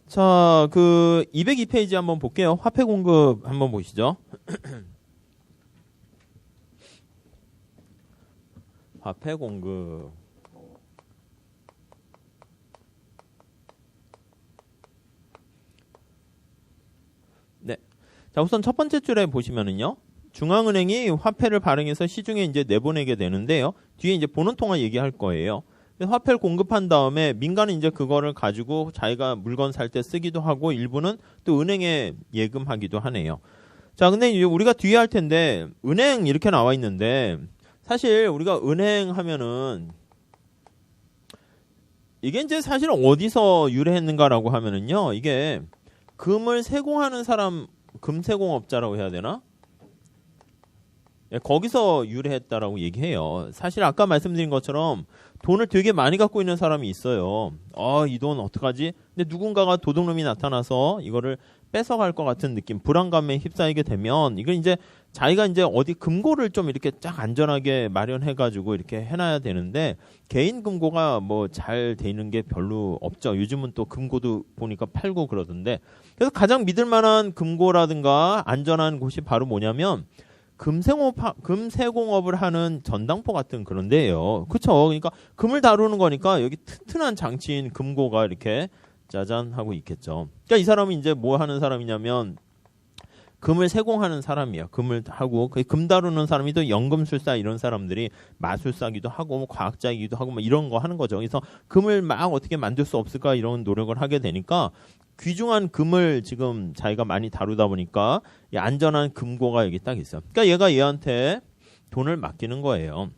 자, 그 202페이지 한번 볼게요. 화폐 공급 한번 보시죠. 화폐 공급. 네. 자, 우선 첫 번째 줄에 보시면은요. 중앙은행이 화폐를 발행해서 시중에 이제 내보내게 되는데요. 뒤에 이제 보는 통화 얘기할 거예요. 화폐를 공급한 다음에 민간은 이제 그거를 가지고 자기가 물건 살 때 쓰기도 하고 일부는 또 은행에 예금하기도 하네요. 자, 근데 이제 우리가 뒤에 할 텐데 은행 이렇게 나와 있는데 사실 우리가 은행 하면은 이게 이제 사실 어디서 유래했는가라고 하면은요. 이게 금을 세공하는 사람, 금세공업자라고 해야 되나? 거기서 유래했다라고 얘기해요. 사실 아까 말씀드린 것처럼 돈을 되게 많이 갖고 있는 사람이 있어요. 이 돈 어떡하지? 근데 누군가가 도둑놈이 나타나서 이거를 뺏어갈 것 같은 느낌, 불안감에 휩싸이게 되면 이걸 이제 자기가 이제 어디 금고를 좀 이렇게 쫙 안전하게 마련해가지고 이렇게 해놔야 되는데 개인 금고가 뭐 잘 돼 있는 게 별로 없죠. 요즘은 또 금고도 보니까 팔고 그러던데. 그래서 가장 믿을 만한 금고라든가 안전한 곳이 바로 뭐냐면 금세공업을 하는 전당포 같은 그런 데예요. 그쵸? 그러니까 금을 다루는 거니까 여기 튼튼한 장치인 금고가 이렇게 짜잔 하고 있겠죠. 그러니까 이 사람은 이제 뭐 하는 사람이냐면 금을 세공하는 사람이에요. 금을 하고 금 다루는 사람이 또 연금술사 이런 사람들이 마술사기도 하고 뭐 과학자이기도 하고 뭐 이런 거 하는 거죠. 그래서 금을 막 어떻게 만들 수 없을까 이런 노력을 하게 되니까 귀중한 금을 지금 자기가 많이 다루다 보니까 이 안전한 금고가 여기 딱 있어요. 그러니까 얘가 얘한테 돈을 맡기는 거예요.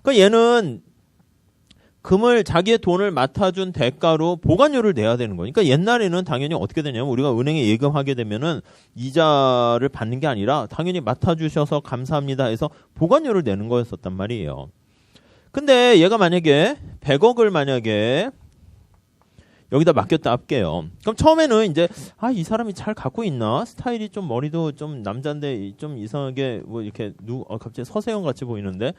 그러니까 얘는 금을 자기의 돈을 맡아준 대가로 보관료를 내야 되는 거니까 그러니까 옛날에는 당연히 어떻게 되냐면 우리가 은행에 예금하게 되면은 이자를 받는 게 아니라 당연히 맡아주셔서 감사합니다 해서 보관료를 내는 거였었단 말이에요. 근데 얘가 만약에 100억을 만약에 여기다 맡겼다 할게요. 그럼 처음에는 이제 이 사람이 잘 갖고 있나? 스타일이 좀 머리도 좀 남잔데 좀 이상하게 뭐 이렇게 갑자기 서세원 같이 보이는데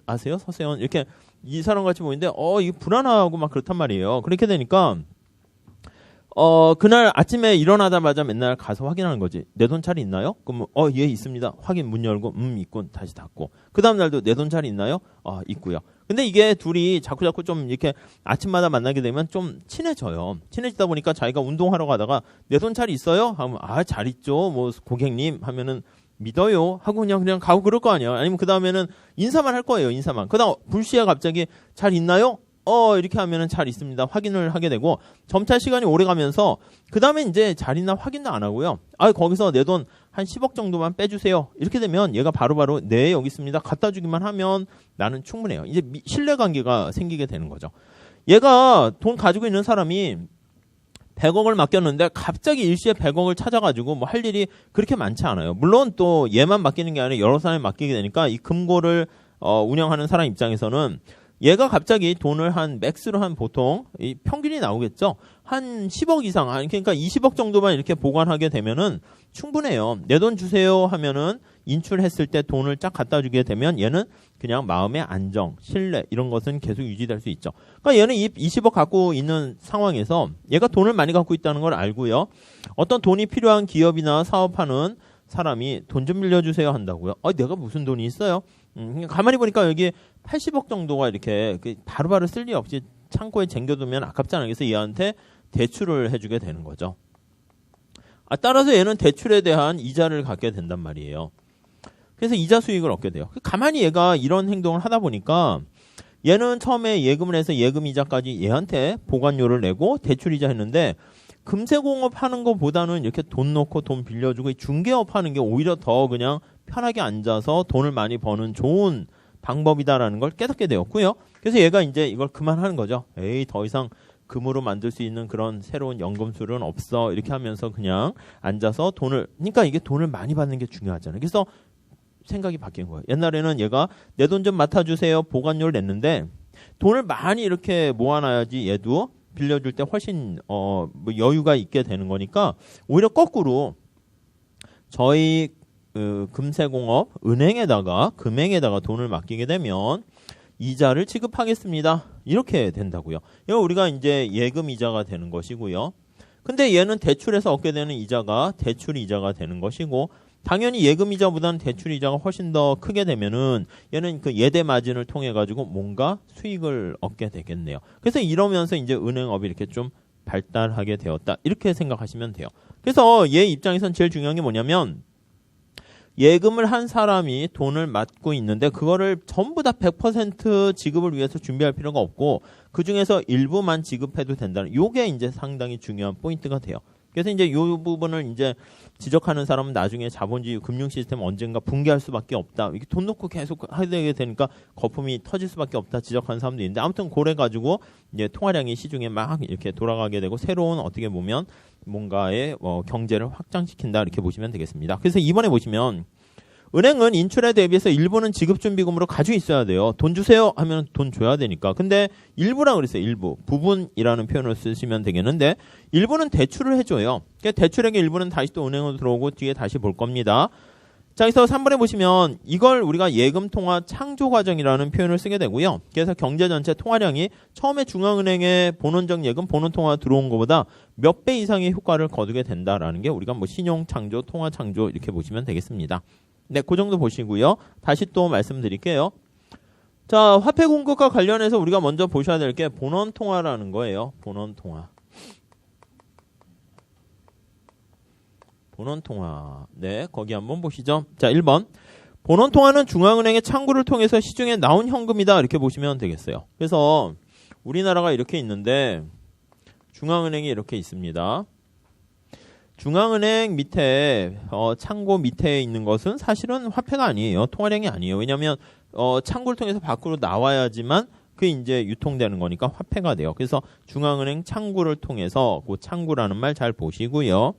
아세요? 서세원 이렇게 이 사람 같이 보이는데 이게 불안하고 막 그렇단 말이에요. 그렇게 되니까 그날 아침에 일어나자마자 맨날 가서 확인하는 거지. 내 돈 잘 있나요? 그러면 예 있습니다. 확인 문 열고 있군 다시 닫고. 그 다음 날도 내 돈 잘 있나요? 있고요. 근데 이게 둘이 자꾸 좀 이렇게 아침마다 만나게 되면 좀 친해져요. 친해지다 보니까 자기가 운동하러 가다가 내 돈 잘 있어요? 하면 잘 있죠. 뭐 고객님 하면은 믿어요 하고 그냥 가고 그럴 거 아니에요. 아니면 그 다음에는 인사만 할 거예요. 인사만. 그다음 불시에 갑자기 잘 있나요? 이렇게 하면은 잘 있습니다. 확인을 하게 되고 점차 시간이 오래 가면서 그 다음에 이제 잘 있나 확인도 안 하고요. 거기서 내 돈 한 10억 정도만 빼주세요. 이렇게 되면 얘가 바로바로 네 여기 있습니다. 갖다 주기만 하면 나는 충분해요. 이제 신뢰관계가 생기게 되는 거죠. 얘가 돈 가지고 있는 사람이 100억을 맡겼는데 갑자기 일시에 100억을 찾아가지고 뭐 할 일이 그렇게 많지 않아요. 물론 또 얘만 맡기는 게 아니라 여러 사람이 맡기게 되니까 이 금고를 운영하는 사람 입장에서는 얘가 갑자기 돈을 한 맥스로 한 보통 이 평균이 나오겠죠. 한 10억 이상, 그러니까 20억 정도만 이렇게 보관하게 되면은 충분해요. 내 돈 주세요 하면은 인출했을 때 돈을 쫙 갖다 주게 되면 얘는 그냥 마음의 안정, 신뢰 이런 것은 계속 유지될 수 있죠. 그러니까 얘는 20억 갖고 있는 상황에서 얘가 돈을 많이 갖고 있다는 걸 알고요. 어떤 돈이 필요한 기업이나 사업하는 사람이 돈 좀 빌려주세요 한다고요. 내가 무슨 돈이 있어요? 가만히 보니까 여기 80억 정도가 이렇게 바로바로 쓸 일 없이 창고에 쟁겨두면 아깝잖아요. 그래서 얘한테 대출을 해주게 되는 거죠. 따라서 얘는 대출에 대한 이자를 갖게 된단 말이에요. 그래서 이자 수익을 얻게 돼요. 가만히 얘가 이런 행동을 하다 보니까 얘는 처음에 예금을 해서 예금 이자까지 얘한테 보관료를 내고 대출 이자 했는데 금세공업 하는 것보다는 이렇게 돈 넣고 돈 빌려주고 중개업 하는 게 오히려 더 그냥 편하게 앉아서 돈을 많이 버는 좋은 방법이다라는 걸 깨닫게 되었고요. 그래서 얘가 이제 이걸 그만하는 거죠. 더 이상 금으로 만들 수 있는 그런 새로운 연금술은 없어. 이렇게 하면서 그냥 앉아서 그러니까 이게 돈을 많이 받는 게 중요하잖아요. 그래서 생각이 바뀐 거예요. 옛날에는 얘가 내 돈 좀 맡아주세요. 보관료를 냈는데 돈을 많이 이렇게 모아놔야지 얘도 빌려줄 때 훨씬 뭐 여유가 있게 되는 거니까 오히려 거꾸로 저희 금세공업 금행에다가 돈을 맡기게 되면 이자를 지급하겠습니다. 이렇게 된다고요. 이거 우리가 이제 예금 이자가 되는 것이고요. 근데 얘는 대출에서 얻게 되는 이자가 대출 이자가 되는 것이고, 당연히 예금 이자보다는 대출 이자가 훨씬 더 크게 되면은 얘는 그 예대 마진을 통해 가지고 뭔가 수익을 얻게 되겠네요. 그래서 이러면서 이제 은행업이 이렇게 좀 발달하게 되었다. 이렇게 생각하시면 돼요. 그래서 얘 입장에선 제일 중요한 게 뭐냐면, 예금을 한 사람이 돈을 맡고 있는데 그거를 전부 다 100% 지급을 위해서 준비할 필요가 없고 그 중에서 일부만 지급해도 된다는, 요게 이제 상당히 중요한 포인트가 돼요. 그래서 이제 요 부분을 이제 지적하는 사람은 나중에 자본주의 금융 시스템 언젠가 붕괴할 수밖에 없다. 이게 돈 놓고 계속 하게 되니까 거품이 터질 수밖에 없다 지적하는 사람도 있는데, 아무튼 그래 가지고 이제 통화량이 시중에 막 이렇게 돌아가게 되고 새로운 어떻게 보면 뭔가의 경제를 확장시킨다 이렇게 보시면 되겠습니다. 그래서 이번에 보시면 은행은 인출에 대비해서 일부는 지급준비금으로 가지고 있어야 돼요. 돈 주세요 하면 돈 줘야 되니까. 근데 일부라 그랬어요. 일부. 부분이라는 표현을 쓰시면 되겠는데 일부는 대출을 해줘요. 그러니까 대출액의 일부는 다시 또 은행으로 들어오고 뒤에 다시 볼 겁니다. 자, 그래서 3번에 보시면 이걸 우리가 예금 통화 창조 과정이라는 표현을 쓰게 되고요. 그래서 경제 전체 통화량이 처음에 중앙은행에 본원적 예금, 본원 통화 들어온 것보다 몇 배 이상의 효과를 거두게 된다라는 게 우리가 뭐 신용 창조, 통화 창조 이렇게 보시면 되겠습니다. 네, 그 정도 보시고요. 다시 또 말씀드릴게요. 자, 화폐 공급과 관련해서 우리가 먼저 보셔야 될 게 본원 통화라는 거예요. 본원 통화. 본원 통화. 네, 거기 한번 보시죠. 자, 1번. 본원 통화는 중앙은행의 창구를 통해서 시중에 나온 현금이다. 이렇게 보시면 되겠어요. 그래서 우리나라가 이렇게 있는데 중앙은행이 이렇게 있습니다. 중앙은행 밑에 창고 밑에 있는 것은 사실은 화폐가 아니에요. 통화량이 아니에요. 왜냐하면 창구를 통해서 밖으로 나와야지만 그게 이제 유통되는 거니까 화폐가 돼요. 그래서 중앙은행 창구를 통해서 그 창구라는 말 잘 보시고요.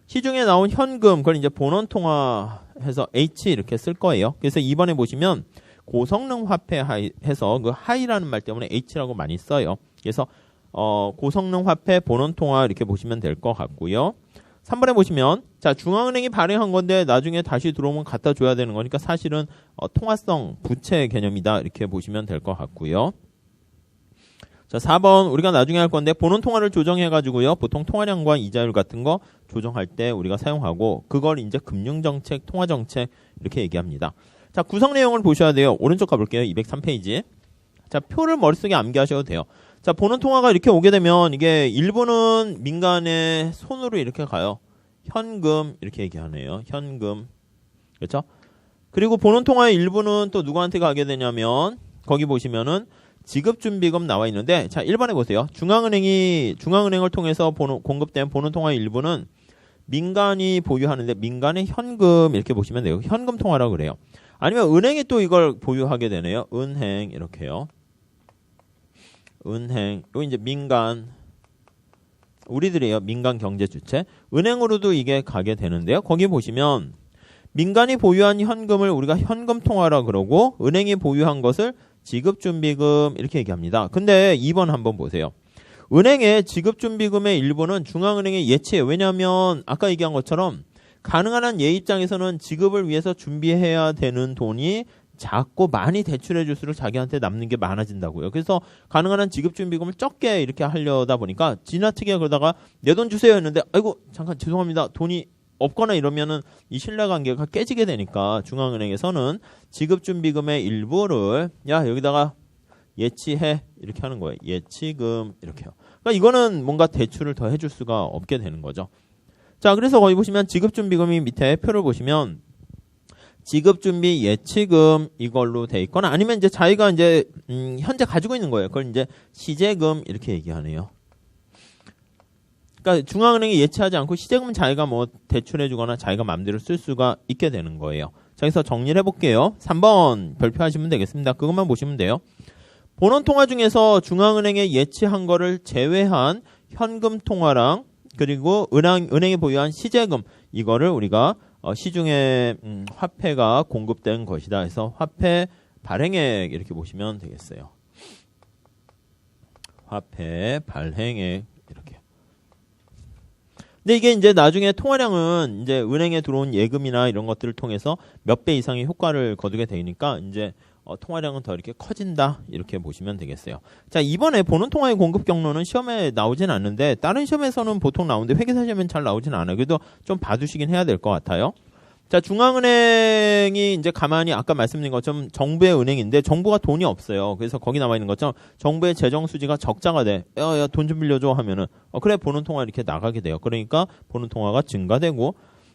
시중에 나온 현금, 그걸 이제 본원통화해서 H 이렇게 쓸 거예요. 그래서 2번에 보시면 고성능 화폐 해서 그 하이라는 말 때문에 H라고 많이 써요. 그래서 고성능 화폐 본원통화 이렇게 보시면 될 것 같고요. 3번에 보시면 자, 중앙은행이 발행한 건데 나중에 다시 들어오면 갖다 줘야 되는 거니까 사실은 통화성 부채 개념이다 이렇게 보시면 될 것 같고요. 자, 4번 우리가 나중에 할 건데 본원 통화를 조정해 가지고요. 보통 통화량과 이자율 같은 거 조정할 때 우리가 사용하고 그걸 이제 금융정책, 통화정책 이렇게 얘기합니다. 자, 구성 내용을 보셔야 돼요. 오른쪽 가볼게요. 203페이지. 자, 표를 머릿속에 암기하셔도 돼요. 자, 본원 통화가 이렇게 오게 되면 이게 일부는 민간의 손으로 이렇게 가요. 현금 이렇게 얘기하네요. 현금. 그렇죠? 그리고 본원 통화의 일부는 또 누구한테 가게 되냐면 거기 보시면은 지급준비금 나와 있는데 자, 1번에 보세요. 중앙은행을 통해서 공급된 본원 통화의 일부는 민간이 보유하는데 민간의 현금 이렇게 보시면 돼요. 현금 통화라고 그래요. 아니면 은행이 또 이걸 보유하게 되네요. 은행 이렇게요. 은행, 요 이제 민간, 우리들이에요. 민간 경제 주체. 은행으로도 이게 가게 되는데요. 거기 보시면 민간이 보유한 현금을 우리가 현금 통화라 그러고 은행이 보유한 것을 지급준비금 이렇게 얘기합니다. 근데 2번 한번 보세요. 은행의 지급준비금의 일부는 중앙은행의 예치예요. 왜냐하면 아까 얘기한 것처럼 가능한 한 얘 입장에서는 지급을 위해서 준비해야 되는 돈이 작고 많이 대출해 줄수록 자기한테 남는 게 많아진다고요. 그래서 가능한 한 지급준비금을 적게 이렇게 하려다 보니까 지나치게 그러다가 내 돈 주세요 했는데 아이고 잠깐 죄송합니다. 돈이 없거나 이러면은 이 신뢰관계가 깨지게 되니까 중앙은행에서는 지급준비금의 일부를 야 여기다가 예치해 이렇게 하는 거예요. 예치금 이렇게요. 그러니까 이거는 뭔가 대출을 더 해줄 수가 없게 되는 거죠. 자, 그래서 거기 보시면 지급준비금이 밑에 표를 보시면 지급준비 예치금 이걸로 돼 있거나 아니면 이제 자기가 이제 현재 가지고 있는 거예요. 그걸 이제 시제금 이렇게 얘기하네요. 그러니까 중앙은행이 예치하지 않고 시제금은 자기가 뭐 대출해주거나 자기가 마음대로 쓸 수가 있게 되는 거예요. 자, 그래서 정리를 해볼게요. 3번 별표하시면 되겠습니다. 그것만 보시면 돼요. 본원 통화 중에서 중앙은행에 예치한 거를 제외한 현금 통화랑 그리고 은행이 보유한 시제금 이거를 우리가 시중에 화폐가 공급된 것이다 해서 화폐 발행액 이렇게 보시면 되겠어요. 화폐 발행액 이렇게. 근데 이게 이제 나중에 통화량은 이제 은행에 들어온 예금이나 이런 것들을 통해서 몇 배 이상의 효과를 거두게 되니까 이제 통화량은 더 이렇게 커진다 이렇게 보시면 되겠어요. 자, 이번에 보는 통화의 공급 경로는 시험에 나오진 않는데 다른 시험에서는 보통 나오는데 회계사 시험엔 잘 나오진 않아요. 그래도 좀 봐두시긴 해야 될 것 같아요. 자, 중앙은행이 이제 가만히 아까 말씀드린 것처럼 정부의 은행인데 정부가 돈이 없어요. 그래서 거기 나와 있는 것처럼 정부의 재정 수지가 적자가 돼. 야, 돈 좀 빌려줘 하면은 그래 보는 통화 이렇게 나가게 돼요. 그러니까 보는 통화가 증가되고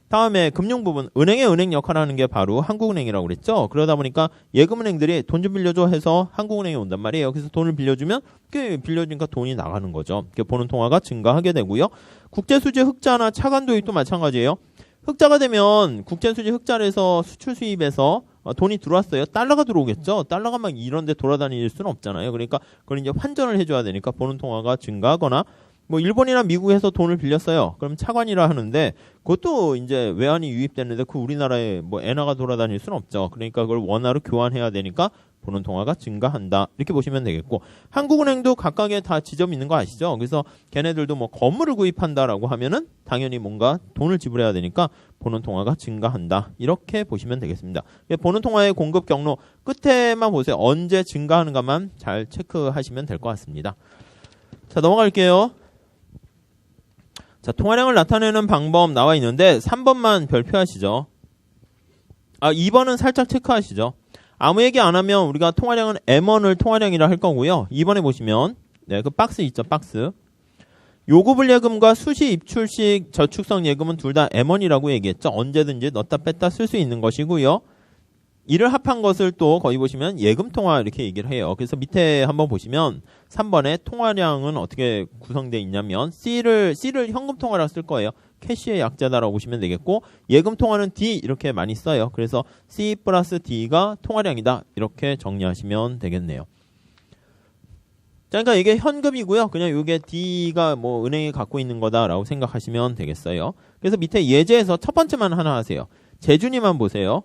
다음에 금융 부분, 은행의 은행 역할을 하는 게 바로 한국은행이라고 그랬죠. 그러다 보니까 예금은행들이 돈 좀 빌려줘 해서 한국은행에 온단 말이에요. 그래서 돈을 빌려주면 그 빌려주니까 돈이 나가는 거죠. 보는 통화가 증가하게 되고요. 국제수지 흑자나 차관 도입도 마찬가지예요. 흑자가 되면 국제수지 흑자에서 수출 수입에서 돈이 들어왔어요. 달러가 들어오겠죠. 달러가 막 이런 데 돌아다닐 수는 없잖아요. 그러니까 그걸 이제 환전을 해줘야 되니까 보는 통화가 증가하거나 뭐 일본이나 미국에서 돈을 빌렸어요. 그럼 차관이라 하는데 그것도 이제 외환이 유입됐는데 그 우리나라에 뭐 엔화가 돌아다닐 수는 없죠. 그러니까 그걸 원화로 교환해야 되니까 보는 통화가 증가한다. 이렇게 보시면 되겠고 한국은행도 각각의 다 지점이 있는 거 아시죠? 그래서 걔네들도 뭐 건물을 구입한다라고 하면은 당연히 뭔가 돈을 지불해야 되니까 보는 통화가 증가한다. 이렇게 보시면 되겠습니다. 보는 통화의 공급 경로 끝에만 보세요. 언제 증가하는가만 잘 체크하시면 될 것 같습니다. 자, 넘어갈게요. 자, 통화량을 나타내는 방법 나와 있는데 3번만 별표하시죠. 2번은 살짝 체크하시죠. 아무 얘기 안 하면 우리가 통화량은 M1을 통화량이라 할 거고요. 2번에 보시면 그 박스 있죠. 박스. 요구불 예금과 수시 입출식 저축성 예금은 둘 다 M1이라고 얘기했죠. 언제든지 넣었다 뺐다 쓸 수 있는 것이고요. 이를 합한 것을 또 거기 보시면 예금통화 이렇게 얘기를 해요. 그래서 밑에 한번 보시면 3번에 통화량은 어떻게 구성되어 있냐면 C를 현금통화라고 쓸 거예요. 캐시의 약자다라고 보시면 되겠고 예금통화는 D 이렇게 많이 써요. 그래서 C 플러스 D가 통화량이다. 이렇게 정리하시면 되겠네요. 자, 그러니까 이게 현금이고요. 그냥 이게 D가 뭐 은행이 갖고 있는 거다라고 생각하시면 되겠어요. 그래서 밑에 예제에서 첫 번째만 하나 하세요. 재준이만 보세요.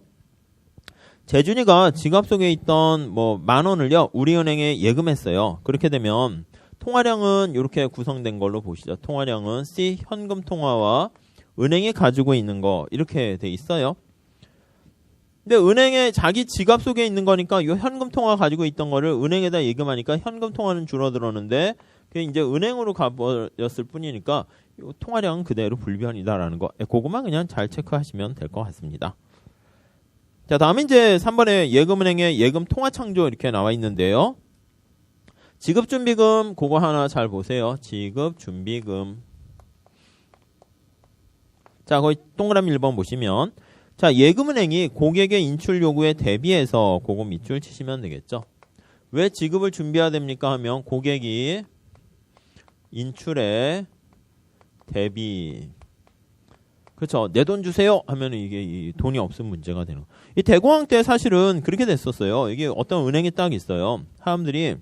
재준이가 지갑 속에 있던 뭐 10,000원을요 우리은행에 예금했어요. 그렇게 되면 통화량은 이렇게 구성된 걸로 보시죠. 통화량은 C 현금 통화와 은행이 가지고 있는 거 이렇게 돼 있어요. 근데 은행에 자기 지갑 속에 있는 거니까 이 현금 통화 가지고 있던 거를 은행에다 예금하니까 현금 통화는 줄어들었는데 그게 이제 은행으로 가버렸을 뿐이니까 이 통화량은 그대로 불변이다라는 거. 그거만 그냥 잘 체크하시면 될 것 같습니다. 자, 다음에 이제 3번에 예금은행의 예금 통화 창조 이렇게 나와 있는데요. 지급준비금 그거 하나 잘 보세요. 지급준비금. 자, 거기 동그라미 1번 보시면 자, 예금은행이 고객의 인출 요구에 대비해서 그거 밑줄 치시면 되겠죠. 왜 지급을 준비해야 됩니까 하면 고객이 인출에 대비 그렇죠. 내 돈 주세요 하면 이게 돈이 없으면 문제가 되는 거. 이 대공황 때 사실은 그렇게 됐었어요. 이게 어떤 은행이 딱 있어요. 사람들이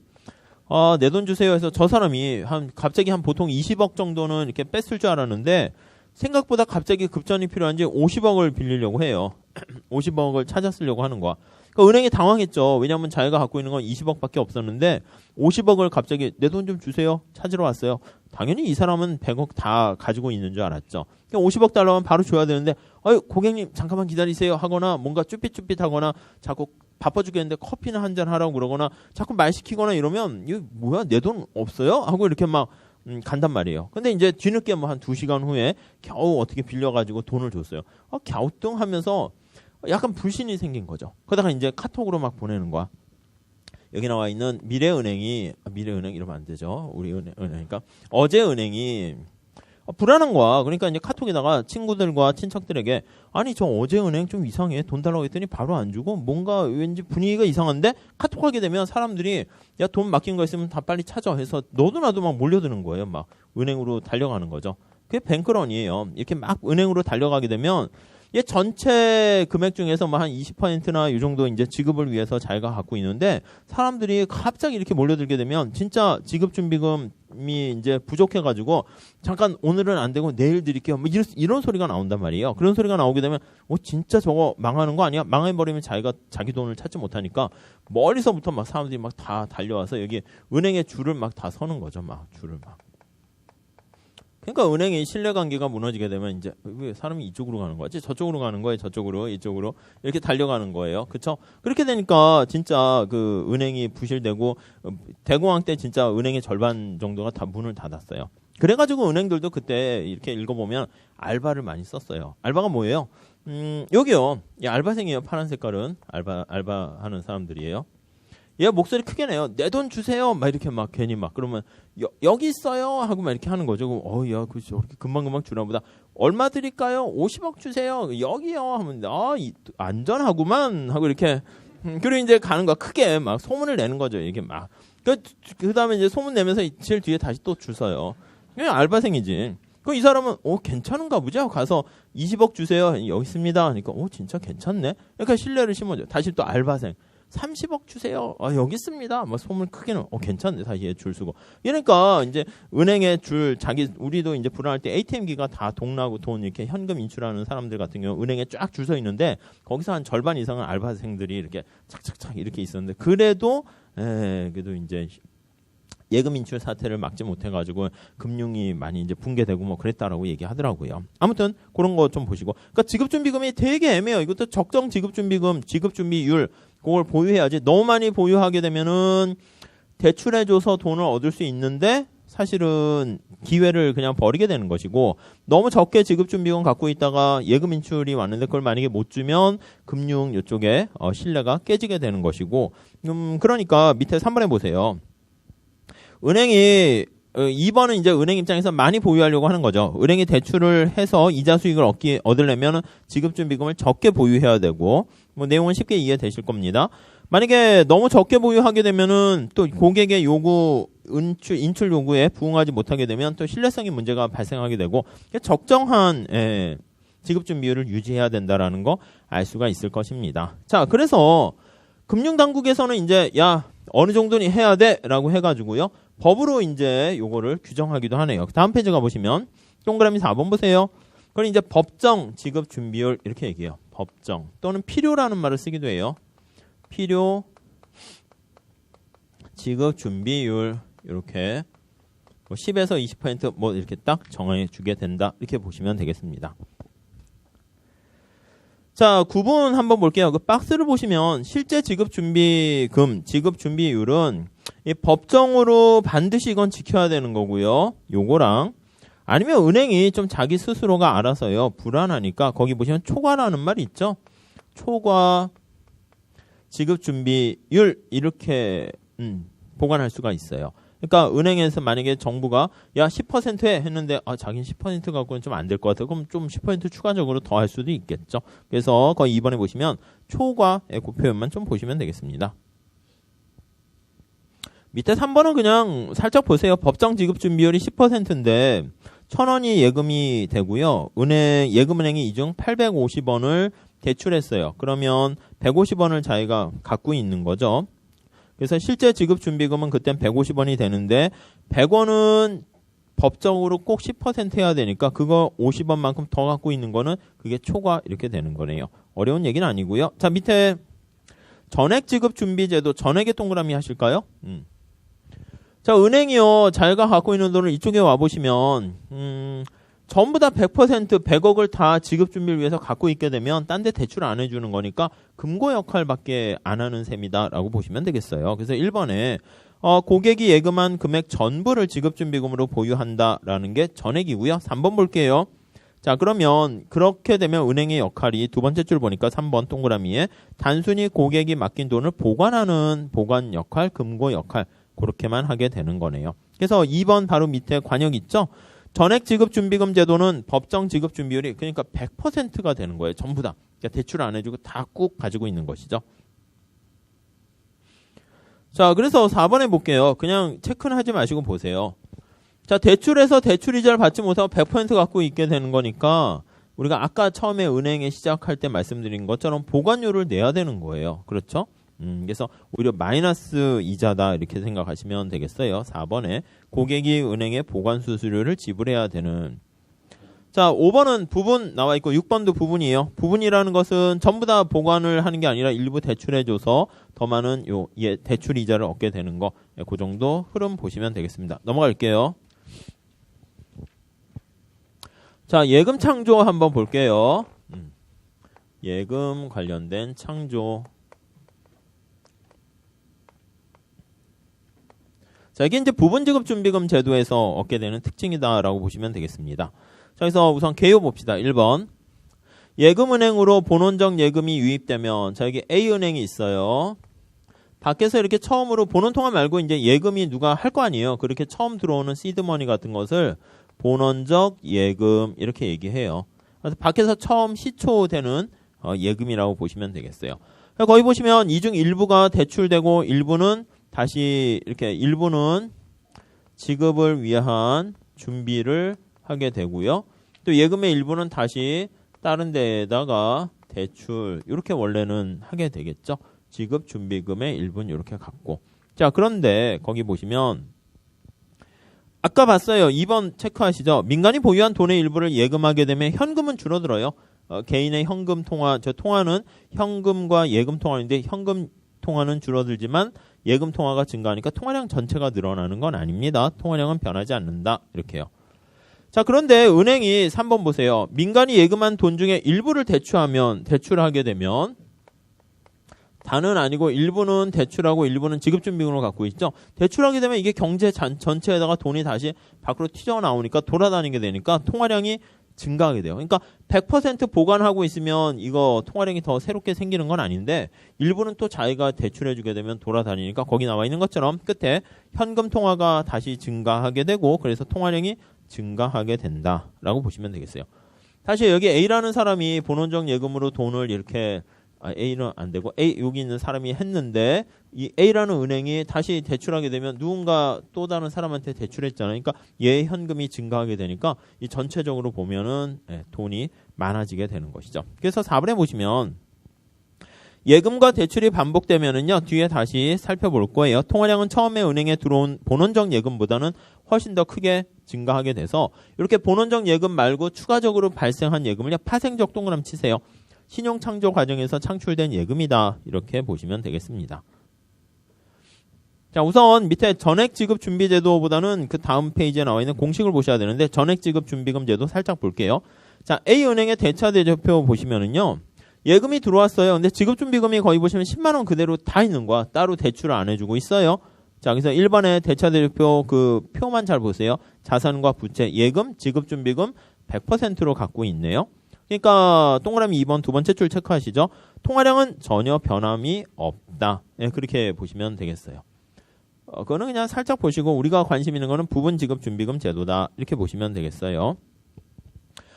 내 돈 주세요 해서 저 사람이 갑자기 보통 20억 정도는 이렇게 뺐을 줄 알았는데 생각보다 갑자기 급전이 필요한지 50억을 빌리려고 해요. 50억을 찾아 쓰려고 하는 거야. 그러니까 은행이 당황했죠. 왜냐하면 자기가 갖고 있는 건 20억밖에 없었는데 50억을 갑자기 내 돈 좀 주세요 찾으러 왔어요. 당연히 이 사람은 100억 다 가지고 있는 줄 알았죠. 그러니까 50억 달러면 바로 줘야 되는데 고객님 잠깐만 기다리세요 하거나 뭔가 쭈삣쭈삣하거나 자꾸 바빠 죽겠는데 커피나 한잔 하라고 그러거나 자꾸 말 시키거나 이러면 이거 뭐야 내 돈 없어요? 하고 이렇게 막 간단 말이에요. 근데 이제 뒤늦게 뭐 한 2시간 후에 겨우 어떻게 빌려가지고 돈을 줬어요. 갸우뚱하면서 약간 불신이 생긴 거죠. 그러다가 이제 카톡으로 막 보내는 거야. 여기 나와 있는 미래은행 이러면 안 되죠. 우리 은행이니까 어제 은행이 불안한 거야. 그러니까 이제 카톡에다가 친구들과 친척들에게 아니 저 어제 은행 좀 이상해. 돈 달라고 했더니 바로 안 주고 뭔가 왠지 분위기가 이상한데 카톡하게 되면 사람들이 야 돈 맡긴 거 있으면 다 빨리 찾아 해서 너도 나도 막 몰려드는 거예요. 막 은행으로 달려가는 거죠. 그게 뱅크런이에요. 이렇게 막 은행으로 달려가게 되면 얘 전체 금액 중에서 뭐 한 20%나 이 정도 이제 지급을 위해서 자기가 갖고 있는데 사람들이 갑자기 이렇게 몰려들게 되면 진짜 지급준비금이 이제 부족해가지고 잠깐 오늘은 안 되고 내일 드릴게요. 뭐 이런 소리가 나온단 말이에요. 그런 소리가 나오게 되면 진짜 저거 망하는 거 아니야? 망해버리면 자기가 자기 돈을 찾지 못하니까 머리서부터 막 사람들이 막 다 달려와서 여기 은행에 줄을 막 다 서는 거죠. 막 줄을 막. 그러니까 은행이 신뢰관계가 무너지게 되면 이제 왜 사람이 이쪽으로 가는 거지? 저쪽으로 가는 거예요. 저쪽으로, 이쪽으로 이렇게 달려가는 거예요. 그렇죠? 그렇게 되니까 진짜 그 은행이 부실되고 대공황 때 진짜 은행의 절반 정도가 다 문을 닫았어요. 그래가지고 은행들도 그때 이렇게 읽어보면 알바를 많이 썼어요. 알바가 뭐예요? 여기요. 이 알바생이에요. 파란 색깔은 알바하는 사람들이에요. 얘 목소리 크게 내요. 내 돈 주세요. 막 이렇게 막 괜히 막 그러면 여기 있어요 하고 막 이렇게 하는 거죠. 야, 그렇죠. 금방금방 주나 보다. 얼마 드릴까요? 50억 주세요. 여기요 하면 안전하구만 하고 이렇게 그리고 이제 가는 거 크게 막 소문을 내는 거죠. 이게 막 그다음에 이제 소문 내면서 제일 뒤에 다시 또 줄 서요. 그냥 알바생이지. 그럼 이 사람은 괜찮은가 보죠. 가서 20억 주세요. 여기 있습니다. 하니까 진짜 괜찮네. 그러니까 신뢰를 심어줘. 다시 또 알바생. 30억 주세요. 여기 있습니다. 막 소문 크게 는 괜찮네. 다시 줄 서고. 이러니까 이제 은행에 우리도 이제 불안할 때 ATM기가 다 동나고 돈 이렇게 현금 인출하는 사람들 같은 경우 은행에 쫙 줄 서 있는데 거기서 한 절반 이상은 알바생들이 이렇게 착착착 이렇게 있었는데 그래도 이제 예금 인출 사태를 막지 못해가지고 금융이 많이 이제 붕괴되고 뭐 그랬다라고 얘기하더라고요. 아무튼 그런 거 좀 보시고. 그러니까 지급준비금이 되게 애매해요. 이것도 적정 지급준비금, 지급준비율 그걸 보유해야지. 너무 많이 보유하게 되면은 대출해줘서 돈을 얻을 수 있는데 사실은 기회를 그냥 버리게 되는 것이고 너무 적게 지급준비금 갖고 있다가 예금 인출이 왔는데 그걸 만약에 못 주면 금융 이쪽에 신뢰가 깨지게 되는 것이고 그러니까 밑에 3번에 보세요. 은행이 2번은 이제 은행 입장에서 많이 보유하려고 하는 거죠. 은행이 대출을 해서 이자 수익을 얻으려면 지급준비금을 적게 보유해야 되고 뭐 내용은 쉽게 이해되실 겁니다. 만약에 너무 적게 보유하게 되면은 또 고객의 요구 인출 요구에 부응하지 못하게 되면 또 신뢰성의 문제가 발생하게 되고 적정한 지급준비율을 유지해야 된다라는 거 알 수가 있을 것입니다. 자, 그래서 금융당국에서는 이제 어느 정도는 해야 돼라고 해가지고요. 법으로 이제 요거를 규정하기도 하네요. 다음 페이지 가보시면 동그라미 4번 보세요. 그럼 이제 법정 지급 준비율 이렇게 얘기해요. 법정 또는 필요라는 말을 쓰기도 해요. 필요 지급 준비율 이렇게 10에서 20% 뭐 이렇게 딱 정해 주게 된다. 이렇게 보시면 되겠습니다. 자, 9번 한번 볼게요. 그 박스를 보시면 실제 지급준비금, 지급준비율은 이 법정으로 반드시 이건 지켜야 되는 거고요. 요거랑 아니면 은행이 좀 자기 스스로가 알아서요. 불안하니까 거기 보시면 초과라는 말이 있죠. 초과 지급준비율 이렇게 보관할 수가 있어요. 그러니까 은행에서 만약에 정부가 10% 해 했는데 자기는 10% 갖고는 좀 안 될 것 같아요. 그럼 좀 10% 추가적으로 더 할 수도 있겠죠. 그래서 거의 2번에 보시면 초과의 그 표현만 좀 보시면 되겠습니다. 밑에 3번은 그냥 살짝 보세요. 법정 지급 준비율이 10%인데 1,000원이 예금이 되고요. 예금은행이 이 중 850원을 대출했어요. 그러면 150원을 자기가 갖고 있는 거죠. 그래서 실제 지급준비금은 그땐 150원이 되는데 100원은 법적으로 꼭 10% 해야 되니까 그거 50원만큼 더 갖고 있는 거는 그게 초과 이렇게 되는 거네요. 어려운 얘기는 아니고요. 자, 밑에 전액지급준비제도 전액의 동그라미 하실까요? 자, 은행이요. 자기가 갖고 있는 돈을 이쪽에 와보시면 전부 다 100%, 100억을 다 지급준비를 위해서 갖고 있게 되면 딴 데 대출 안 해주는 거니까 금고 역할밖에 안 하는 셈이다라고 보시면 되겠어요. 그래서 1번에 고객이 예금한 금액 전부를 지급준비금으로 보유한다라는 게 전액이고요. 3번 볼게요. 자, 그러면 그렇게 되면 은행의 역할이 두 번째 줄 보니까 3번 동그라미에 단순히 고객이 맡긴 돈을 보관하는 보관 역할, 금고 역할 그렇게만 하게 되는 거네요. 그래서 2번 바로 밑에 관역 있죠? 전액 지급준비금 제도는 법정 지급준비율이 그러니까 100%가 되는 거예요. 전부 다. 그러니까 대출 안 해주고 다 꾹 가지고 있는 것이죠. 자, 그래서 4번에 볼게요. 그냥 체크는 하지 마시고 보세요. 자, 대출해서 대출이자를 받지 못하고 100% 갖고 있게 되는 거니까 우리가 아까 처음에 은행에 시작할 때 말씀드린 것처럼 보관료를 내야 되는 거예요. 그렇죠? 그래서 오히려 마이너스 이자다 이렇게 생각하시면 되겠어요. 4번에 고객이 은행에 보관 수수료를 지불해야 되는. 자, 5번은 부분 나와 있고 6번도 부분이에요. 부분이라는 것은 전부 다 보관을 하는 게 아니라 일부 대출해줘서 더 많은 대출 이자를 얻게 되는 거. 그 정도 흐름 보시면 되겠습니다. 넘어갈게요. 자, 예금 창조 한번 볼게요. 예금 관련된 창조. 자, 이게 이제 부분지급준비금 제도에서 얻게 되는 특징이다라고 보시면 되겠습니다. 자, 그래서 우선 개요 봅시다. 1번. 예금은행으로 본원적 예금이 유입되면, 자, 여기 A은행이 있어요. 밖에서 이렇게 처음으로 본원통화 말고 이제 예금이 누가 할 거 아니에요. 그렇게 처음 들어오는 시드머니 같은 것을 본원적 예금 이렇게 얘기해요. 그래서 밖에서 처음 시초되는 예금이라고 보시면 되겠어요. 거기 보시면 이 중 일부가 대출되고 일부는 다시 이렇게 일부는 지급을 위한 준비를 하게 되고요. 또 예금의 일부는 다시 다른 데에다가 대출 이렇게 원래는 하게 되겠죠. 지급 준비금의 일부는 이렇게 갖고. 자, 그런데 거기 보시면 아까 봤어요. 2번 체크하시죠. 민간이 보유한 돈의 일부를 예금하게 되면 현금은 줄어들어요. 개인의 현금 통화, 저 통화는 현금과 예금 통화인데 현금 통화는 줄어들지만 예금 통화가 증가하니까 통화량 전체가 늘어나는 건 아닙니다. 통화량은 변하지 않는다. 이렇게요. 자, 그런데 은행이 3번 보세요. 민간이 예금한 돈 중에 일부를 대출하게 되면 다는 아니고 일부는 대출하고 일부는 지급준비금으로 갖고 있죠. 대출하게 되면 이게 경제 전체에다가 돈이 다시 밖으로 튀어나오니까 돌아다니게 되니까 통화량이 증가하게 돼요. 그러니까 100% 보관하고 있으면 이거 통화량이 더 새롭게 생기는 건 아닌데 일부는 또 자기가 대출해주게 되면 돌아다니니까 거기 나와 있는 것처럼 끝에 현금 통화가 다시 증가하게 되고 그래서 통화량이 증가하게 된다라고 보시면 되겠어요. 사실 여기 A라는 사람이 본원적 예금으로 돈을 이렇게 A는 안 되고 여기 있는 사람이 했는데 이 A라는 은행이 다시 대출하게 되면 누군가 또 다른 사람한테 대출했잖아요. 그러니까 얘의 현금이 증가하게 되니까 이 전체적으로 보면은 돈이 많아지게 되는 것이죠. 그래서 4번에 보시면 예금과 대출이 반복되면은요 뒤에 다시 살펴볼 거예요. 통화량은 처음에 은행에 들어온 본원적 예금보다는 훨씬 더 크게 증가하게 돼서 이렇게 본원적 예금 말고 추가적으로 발생한 예금을요 파생적 동그라미 치세요. 신용 창조 과정에서 창출된 예금이다. 이렇게 보시면 되겠습니다. 자, 우선 밑에 전액 지급 준비 제도보다는 그 다음 페이지에 나와 있는 공식을 보셔야 되는데 전액 지급 준비금 제도 살짝 볼게요. 자, A은행의 대차 대조표 보시면은요. 예금이 들어왔어요. 근데 지급 준비금이 거의 보시면 10만 원 그대로 다 있는 거야. 따로 대출을 안 해주고 있어요. 자, 그래서 1번의 대차 대조표 그 표만 잘 보세요. 자산과 부채, 예금, 지급 준비금 100%로 갖고 있네요. 그러니까 동그라미 2번 두 번째 줄 체크하시죠. 통화량은 전혀 변함이 없다. 네, 그렇게 보시면 되겠어요. 그거는 그냥 살짝 보시고 우리가 관심 있는 거는 부분 지급 준비금 제도다. 이렇게 보시면 되겠어요.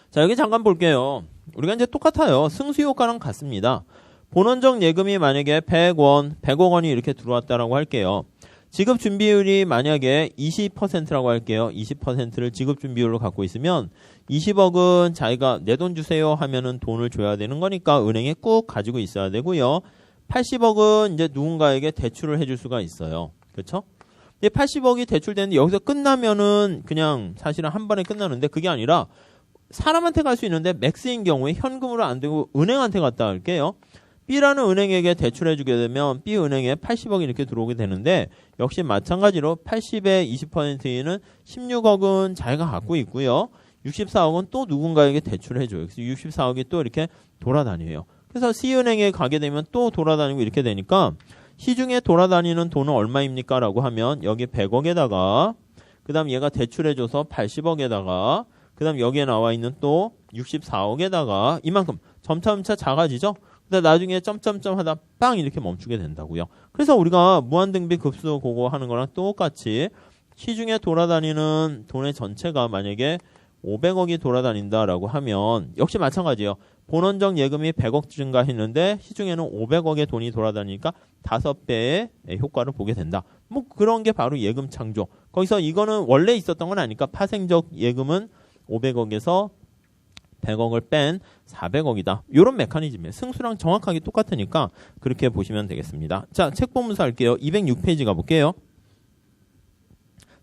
자, 여기 잠깐 볼게요. 우리가 이제 똑같아요. 승수효과랑 같습니다. 본원적 예금이 만약에 100억 원이 이렇게 들어왔다라고 할게요. 지급 준비율이 만약에 20%라고 할게요. 20%를 지급 준비율로 갖고 있으면 20억은 자기가 내 돈 주세요 하면은 돈을 줘야 되는 거니까 은행에 꼭 가지고 있어야 되고요. 80억은 이제 누군가에게 대출을 해줄 수가 있어요. 그렇죠? 근데 80억이 대출되는데 여기서 끝나면은 그냥 사실은 한 번에 끝나는데 그게 아니라 사람한테 갈 수 있는데 맥스인 경우에 현금으로 안 되고 은행한테 갔다 할게요. B라는 은행에게 대출해주게 되면 B은행에 80억이 이렇게 들어오게 되는데 역시 마찬가지로 80의 20%는 16억은 자기가 갖고 있고요. 64억은 또 누군가에게 대출해줘요. 그래서 64억이 또 이렇게 돌아다녀요. 그래서 C은행에 가게 되면 또 돌아다니고 이렇게 되니까 시중에 돌아다니는 돈은 얼마입니까? 라고 하면 여기 100억에다가 그 다음 얘가 대출해줘서 80억에다가 그 다음 여기에 나와 있는 또 64억에다가 이만큼 점차 작아지죠? 근데 나중에 점점점 하다 빵 이렇게 멈추게 된다고요. 그래서 우리가 무한등비 급수 그거 하는 거랑 똑같이 시중에 돌아다니는 돈의 전체가 만약에 500억이 돌아다닌다라고 하면 역시 마찬가지예요. 본원적 예금이 100억 증가했는데 시중에는 500억의 돈이 돌아다니니까 5배의 효과를 보게 된다. 뭐 그런 게 바로 예금 창조. 거기서 이거는 원래 있었던 건 아니까 파생적 예금은 500억에서 100억을 뺀 400억이다. 이런 메커니즘이에요. 승수랑 정확하게 똑같으니까 그렇게 보시면 되겠습니다. 자, 책 보면서 할게요. 206페이지 가볼게요.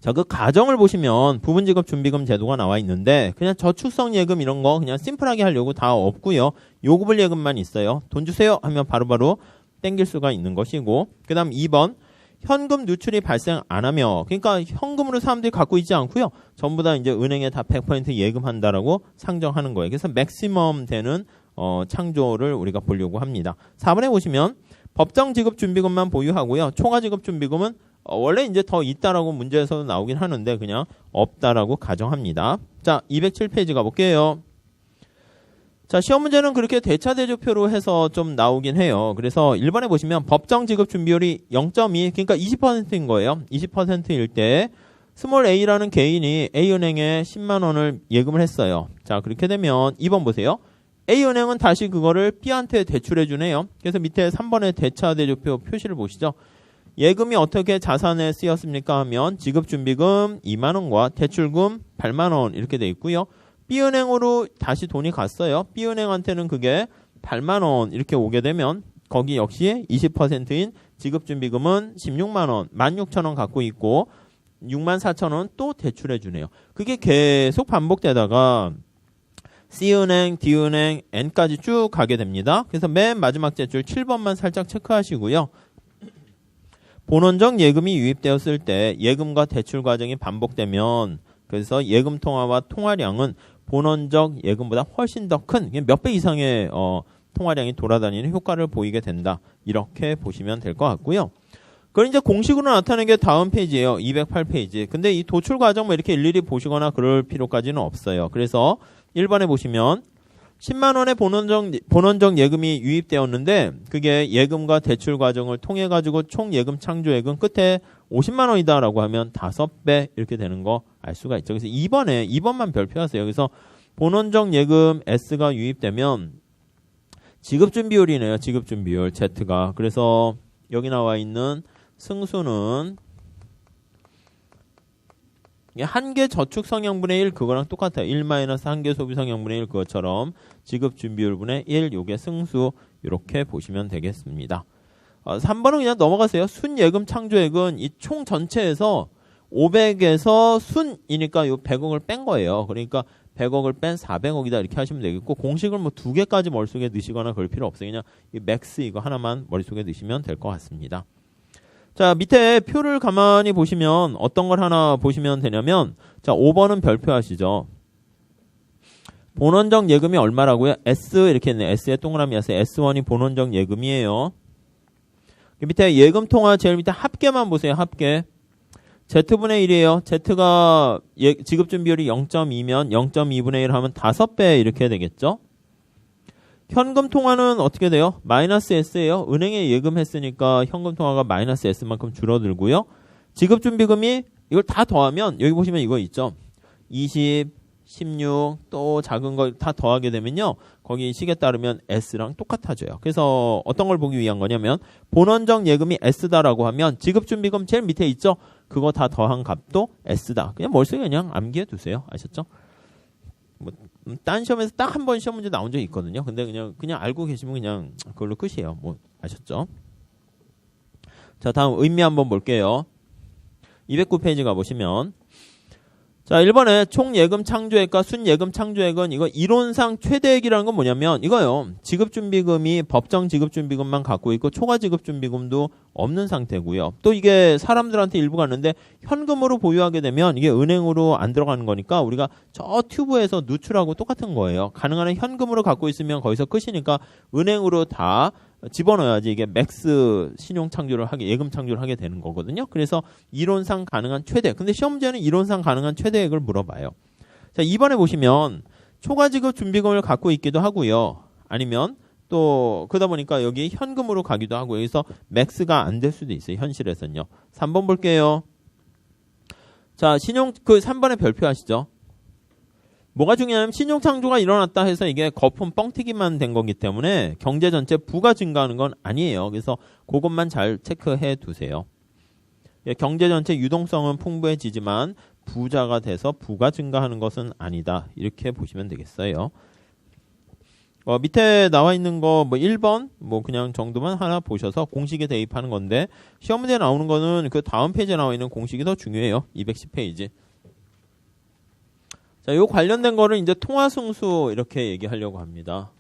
자, 그 가정을 보시면 부분지급 준비금 제도가 나와 있는데 그냥 저축성 예금 이런 거 그냥 심플하게 하려고 다 없고요. 요구불 예금만 있어요. 돈 주세요 하면 바로바로 땡길 수가 있는 것이고 그 다음 2번 현금 누출이 발생 안 하며, 그러니까 현금으로 사람들이 갖고 있지 않고요. 전부 다 이제 은행에 다 100% 예금한다라고 상정하는 거예요. 그래서 맥시멈 되는 창조를 우리가 보려고 합니다. 4번에 보시면 법정 지급 준비금만 보유하고요. 초과 지급 준비금은 원래 이제 더 있다라고 문제에서 나오긴 하는데 그냥 없다라고 가정합니다. 자, 207페이지 가볼게요. 자, 시험 문제는 그렇게 대차대조표로 해서 좀 나오긴 해요. 그래서 1번에 보시면 법정 지급 준비율이 0.2, 그러니까 20%인 거예요. 20%일 때 스몰 a라는 개인이 A은행에 10만 원을 예금을 했어요. 자, 그렇게 되면 2번 보세요. A은행은 다시 그거를 B한테 대출해 주네요. 그래서 밑에 3번의 대차대조표 표시를 보시죠. 예금이 어떻게 자산에 쓰였습니까 하면 지급준비금 2만 원과 대출금 8만 원 이렇게 돼 있고요. B은행으로 다시 돈이 갔어요. B은행한테는 그게 8만 원 이렇게 오게 되면 거기 역시 20%인 지급준비금은 16만 원, 16,000원 갖고 있고 6만 4천 원 또 대출해 주네요. 그게 계속 반복되다가 C은행, D은행, N까지 쭉 가게 됩니다. 그래서 맨 마지막 제줄 7번만 살짝 체크하시고요. 본원적 예금이 유입되었을 때 예금과 대출 과정이 반복되면 그래서 예금 통화와 통화량은 본원적 예금보다 훨씬 더 큰 몇 배 이상의 통화량이 돌아다니는 효과를 보이게 된다. 이렇게 보시면 될 것 같고요. 그걸 이제 공식으로 나타내는 게 다음 페이지예요. 208페이지. 근데 이 도출 과정 뭐 이렇게 일일이 보시거나 그럴 필요까지는 없어요. 그래서 1번에 보시면 10만 원의 본원적 예금이 유입되었는데 그게 예금과 대출 과정을 통해 가지고 총 예금 창조액은 끝에 50만 원이다라고 하면 5배 이렇게 되는 거 알 수가 있죠. 그래서 2번만 별표하세요. 그래서 본원적 예금 S가 유입되면 지급준비율이네요. 지급준비율 Z가. 그래서 여기 나와 있는 승수는 한계 저축 성향분의 1 그거랑 똑같아요. 1 마이너스 한계 소비 성향분의 1 그것처럼 지급준비율분의 1 요게 승수 이렇게 보시면 되겠습니다. 3번은 그냥 넘어가세요. 순예금 창조액은 이 총 전체에서 500에서 순이니까 요 100억을 뺀 거예요. 그러니까 100억을 뺀 400억이다 이렇게 하시면 되겠고 공식을 뭐 2개까지 머릿속에 넣으시거나 그럴 필요 없어요. 그냥 이 맥스 이거 하나만 머릿속에 넣으시면 될 것 같습니다. 자, 밑에 표를 가만히 보시면 어떤 걸 하나 보시면 되냐면 자, 5번은 별표하시죠. 본원적 예금이 얼마라고요? S 이렇게 했네. S에 동그라미 하세요. S1이 본원적 예금이에요. 밑에 예금 통화 제일 밑에 합계만 보세요. 합계. Z분의 1이에요. Z가 지급준비율이 0.2면 0.2분의 1 하면 5배 이렇게 되겠죠. 현금 통화는 어떻게 돼요? 마이너스 S예요. 은행에 예금했으니까 현금 통화가 마이너스 S만큼 줄어들고요. 지급준비금이 이걸 다 더하면 여기 보시면 이거 있죠. 20, 16, 또 작은 거 다 더하게 되면요. 거기 식에 따르면 S랑 똑같아져요. 그래서 어떤 걸 보기 위한 거냐면 본원적 예금이 S다라고 하면 지급준비금 제일 밑에 있죠. 그거 다 더한 값도 S다. 그냥 머릿속에 그냥 암기해 두세요. 아셨죠? 뭐 딴 시험에서 딱 한 번 시험 문제 나온 적이 있거든요. 근데 그냥 알고 계시면 그냥 그걸로 끝이에요. 뭐 아셨죠? 자, 다음 의미 한번 볼게요. 209페이지 가보시면 자, 1번에 총 예금 창조액과 순 예금 창조액은 이거 이론상 최대액이라는 건 뭐냐면 이거요. 지급준비금이 법정 지급준비금만 갖고 있고 초과 지급준비금도 없는 상태고요. 또 이게 사람들한테 일부 갔는데 현금으로 보유하게 되면 이게 은행으로 안 들어가는 거니까 우리가 저 튜브에서 누출하고 똑같은 거예요. 가능한 한 현금으로 갖고 있으면 거기서 끝이니까 은행으로 다 집어넣어야지 이게 맥스 신용 창조를 하게 예금 창조를 하게 되는 거거든요. 그래서 이론상 가능한 최대. 근데 시험 문제는 이론상 가능한 최대액을 물어봐요. 자, 2번에 보시면 초과 지급 준비금을 갖고 있기도 하고요. 아니면 또 그러다 보니까 여기 현금으로 가기도 하고 여기서 맥스가 안 될 수도 있어요. 현실에서는요. 3번 볼게요. 자, 3번에 별표하시죠. 뭐가 중요하냐면 신용창조가 일어났다 해서 이게 거품 뻥튀기만 된 거기 때문에 경제 전체 부가 증가하는 건 아니에요. 그래서 그것만 잘 체크해 두세요. 경제 전체 유동성은 풍부해지지만 부자가 돼서 부가 증가하는 것은 아니다. 이렇게 보시면 되겠어요. 밑에 나와 있는 거 뭐 1번 뭐 그냥 정도만 하나 보셔서 공식에 대입하는 건데 시험 문제에 나오는 거는 그 다음 페이지에 나와 있는 공식이 더 중요해요. 210페이지. 자, 요 관련된 거를 이제 통화승수 이렇게 얘기하려고 합니다.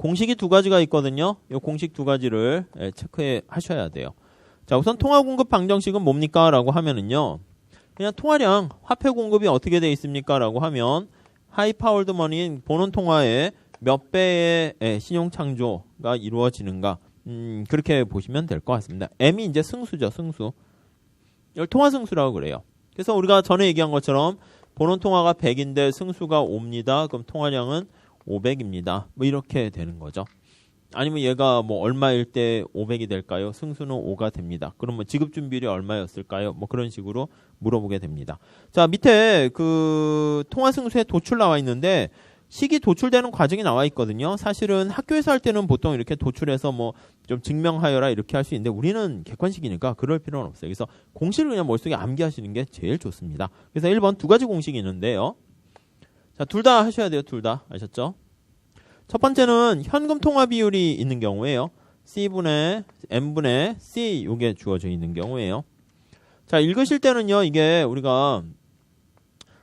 공식이 두 가지가 있거든요. 이 공식 두 가지를 체크해 하셔야 돼요. 자, 우선 통화 공급 방정식은 뭡니까? 라고 하면은요. 그냥 통화량, 화폐 공급이 어떻게 돼 있습니까? 라고 하면 하이 파워드 머니인 본원 통화에 몇 배의 신용 창조가 이루어지는가. 그렇게 보시면 될 것 같습니다. M이 이제 승수죠, 승수. 이걸 통화 승수라고 그래요. 그래서 우리가 전에 얘기한 것처럼 본원 통화가 100인데 승수가 5입니다. 그럼 통화량은 500입니다. 뭐 이렇게 되는 거죠. 아니면 얘가 뭐 얼마일 때 500이 될까요? 승수는 5가 됩니다. 그러면 지급 준비율이 얼마였을까요? 뭐 그런 식으로 물어보게 됩니다. 자, 밑에 그 통화 승수의 도출 나와 있는데 식이 도출되는 과정이 나와 있거든요. 사실은 학교에서 할 때는 보통 이렇게 도출해서 뭐 좀 증명하여라 이렇게 할 수 있는데 우리는 객관식이니까 그럴 필요는 없어요. 그래서 공식을 그냥 머릿속에 암기하시는 게 제일 좋습니다. 그래서 1번 두 가지 공식이 있는데요. 자, 둘 다 하셔야 돼요. 둘 다. 아셨죠? 첫 번째는 현금 통화 비율이 있는 경우에요. C분의 M분의 C 요게 주어져 있는 경우에요. 자, 읽으실 때는요. 이게 우리가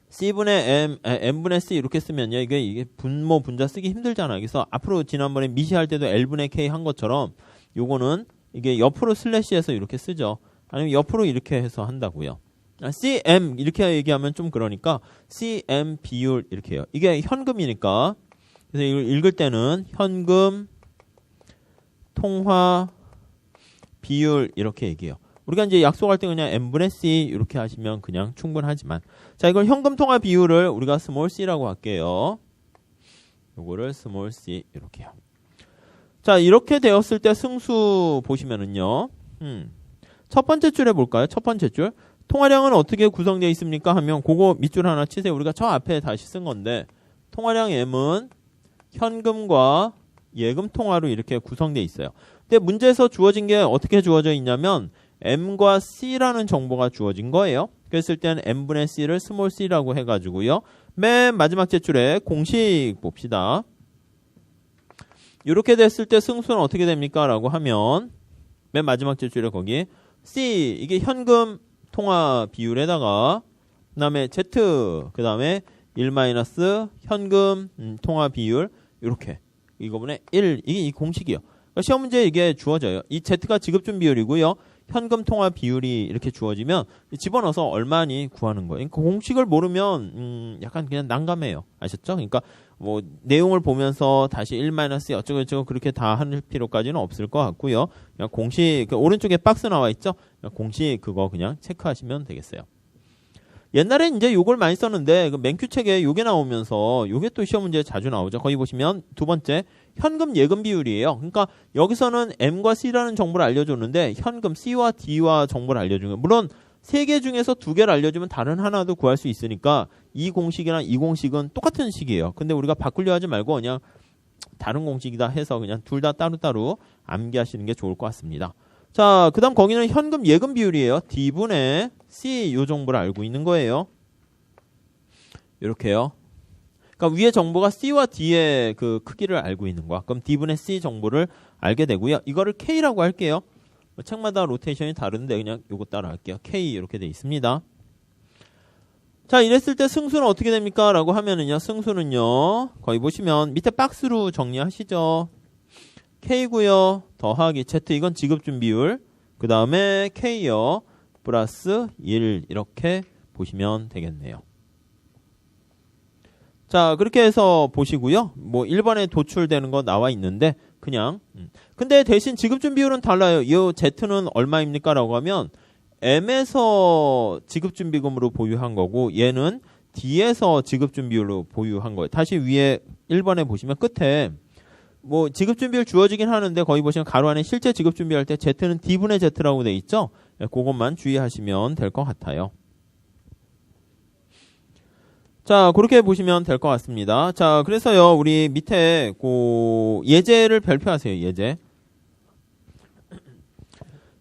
C분의 M분의 C 이렇게 쓰면요. 이게 분모 분자 쓰기 힘들잖아요. 그래서 앞으로 지난번에 미시할 때도 L분의 K 한 것처럼 요거는 이게 옆으로 슬래시해서 이렇게 쓰죠. 아니면 옆으로 이렇게 해서 한다고요. CM 이렇게 얘기하면 좀 그러니까 CM 비율 이렇게 해요. 이게 현금이니까 그래서 이걸 읽을 때는 현금 통화 비율 이렇게 얘기해요. 우리가 이제 약속할 때 그냥 M분의 C 이렇게 하시면 그냥 충분하지만 자, 이걸 현금 통화 비율을 우리가 스몰 c라고 할게요. 요거를 스몰 c 이렇게요. 자, 이렇게 되었을 때 승수 보시면은요. 첫 번째 줄에 볼까요? 첫 번째 줄. 통화량은 어떻게 구성되어 있습니까? 하면 그거 밑줄 하나 치세요. 우리가 저 앞에 다시 쓴 건데 통화량 M은 현금과 예금 통화로 이렇게 구성되어 있어요. 근데 문제에서 주어진 게 어떻게 주어져 있냐면 M과 C라는 정보가 주어진 거예요. 그랬을 때는 M분의 C를 스몰 c라고 해가지고요. 맨 마지막 제출에 공식 봅시다. 이렇게 됐을 때 승수는 어떻게 됩니까? 라고 하면 맨 마지막 제출에 거기 C 이게 현금 통화 비율에다가 그 다음에 Z 그 다음에 1 마이너스 현금 통화 비율 이렇게 이거분의 1 이게 이 공식이요. 그러니까 시험 문제에 이게 주어져요. 이 Z가 지급준 비율이고요. 현금 통화 비율이 이렇게 주어지면 집어넣어서 얼마니 구하는 거예요. 그러니까 공식을 모르면 약간 그냥 난감해요. 아셨죠? 그러니까 뭐 내용을 보면서 다시 1-2 어쩌고저쩌고 그렇게 다 할 필요까지는 없을 것 같고요. 그냥 공식 그 오른쪽에 박스 나와 있죠? 공식 그거 그냥 체크하시면 되겠어요. 옛날에 이제 요걸 많이 썼는데 그 맨큐 책에 요게 나오면서 요게 또 시험 문제에 자주 나오죠. 거기 보시면 두 번째 현금 예금 비율이에요. 그러니까 여기서는 M과 C라는 정보를 알려줬는데 현금 C와 D와 정보를 알려준 거예요. 물론 세 개 중에서 두 개를 알려주면 다른 하나도 구할 수 있으니까 이 공식이랑 이 공식은 똑같은 식이에요. 근데 우리가 바꾸려 하지 말고 그냥 다른 공식이다 해서 그냥 둘 다 따로따로 암기하시는 게 좋을 것 같습니다. 자, 그 다음 거기는 현금 예금 비율이에요. D분의 C 요 정보를 알고 있는 거예요. 이렇게요. 그러니까 위에 정보가 C와 D의 그 크기를 알고 있는 거야. 그럼 D분의 C 정보를 알게 되고요. 이거를 K라고 할게요. 책마다 로테이션이 다른데 그냥 요거 따라 할게요. K 이렇게 돼 있습니다. 자, 이랬을 때 승수는 어떻게 됩니까? 라고 하면은요. 승수는요. 거기 보시면 밑에 박스로 정리하시죠. K고요. 더하기 Z 이건 지급준 비율. 그 다음에 K요. 플러스 1 이렇게 보시면 되겠네요. 자, 그렇게 해서 보시고요. 뭐 1번에 도출되는 거 나와 있는데 그냥 근데 대신 지급준 비율은 달라요. 이 Z는 얼마입니까? 라고 하면 M에서 지급준비금으로 보유한 거고 얘는 D에서 지급준비율로 보유한 거예요. 다시 위에 1번에 보시면 끝에 뭐 지급준비율 주어지긴 하는데 거기 보시면 가로 안에 실제 지급준비할 때 Z는 D분의 Z라고 돼 있죠. 그것만 주의하시면 될 것 같아요. 자, 그렇게 보시면 될 것 같습니다. 자, 그래서요, 우리 밑에 그 예제를 발표하세요. 예제.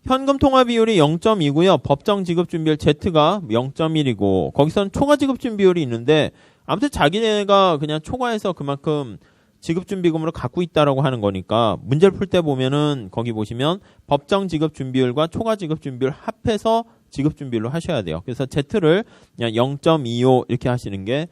현금 통화 비율이 0.2고요. 법정 지급 준비율 Z가 0.1이고 거기선 초과 지급 준비율이 있는데 아무튼 자기네가 그냥 초과해서 그만큼 지급 준비금으로 갖고 있다라고 하는 거니까 문제를 풀 때 보면은 거기 보시면 법정 지급 준비율과 초과 지급 준비율 합해서 지급 준비율로 하셔야 돼요. 그래서 Z를 그냥 0.25 이렇게 하시는 게